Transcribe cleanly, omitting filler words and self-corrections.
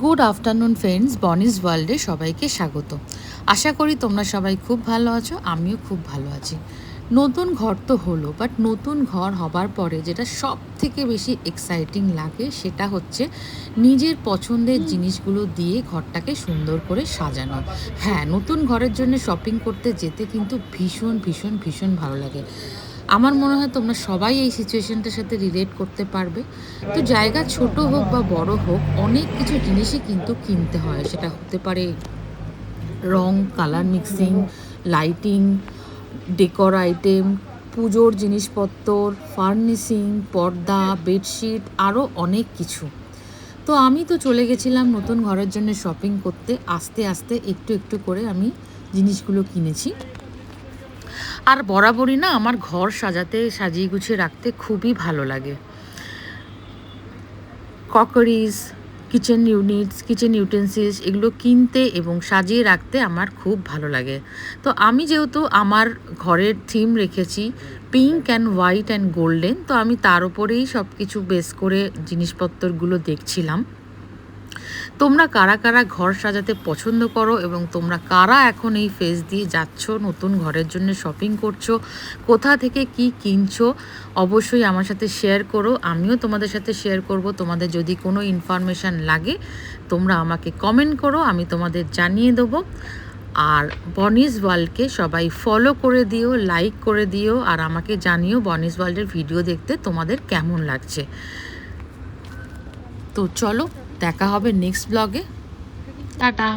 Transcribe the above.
Good afternoon friends, বনিস ওয়ার্ল্ডে সবাইকে স্বাগত। আশা করি তোমরা সবাই খুব ভালো আছো, আমিও খুব ভালো আছি। নতুন ঘর তো হলো, বাট নতুন ঘর হবার পরে যেটা সব থেকে বেশি এক্সাইটিং লাগে সেটা হচ্ছে নিজের পছন্দের জিনিসগুলো দিয়ে ঘরটাকে সুন্দর করে সাজানো। হ্যাঁ, নতুন ঘরের জন্য শপিং করতে যেতে কিন্তু ভীষণ ভীষণ ভীষণ ভালো লাগে। আমার মনে হয় তোমরা সবাই এই সিচুয়েশনটার সাথে রিলেট করতে পারবে। তো জায়গা ছোট হোক বা বড় হোক, অনেক কিছু জিনিসই কিন্তু কিনতে হয়। সেটা হতে পারে রং, colour mixing, lighting, decor item, পুজোর জিনিসপত্র, ফার্নিশিং, পর্দা, বেডশিট, আরও অনেক কিছু। তো আমি তো চলে গেছিলাম নতুন ঘরের জন্য শপিং করতে। আস্তে আস্তে একটু একটু করে আমি জিনিসগুলো কিনেছি। আর বরাবরই না আমার ঘর সাজাতে, সাজিয়ে গুছিয়ে রাখতে খুবই ভালো লাগে। Crockeries, kitchen units, kitchen utensils এগুলো কিনতে এবং সাজিয়ে রাখতে আমার খুব ভালো লাগে। তো আমি যেহেতু আমার ঘরের থিম রেখেছি pink and white and golden, তো আমি তার উপরেই সব কিছু বেস করে জিনিসপত্রগুলো দেখছিলাম। তোমরা কারা কারা ঘর সাজাতে পছন্দ করো এবং তোমরা কারা এখন এই ফেজ দিয়ে যাচ্ছ, নতুন ঘরের জন্য শপিং করছো, কোথা থেকে কি কিনছো, অবশ্যই আমার সাথে শেয়ার করো। আমিও তোমাদের সাথে শেয়ার করব। তোমাদের যদি কোনো ইনফরমেশান লাগে তোমরা আমাকে কমেন্ট করো, আমি তোমাদের জানিয়ে দেবো। আর বনিস ওয়ার্ল্ডকে সবাই ফলো করে দিও, লাইক করে দিও, আর আমাকে জানিও বনিস ওয়ার্ল্ডের ভিডিও দেখতে তোমাদের কেমন লাগছে। তো চলো, দেখা হবে নেক্সট ব্লগে। টাটা।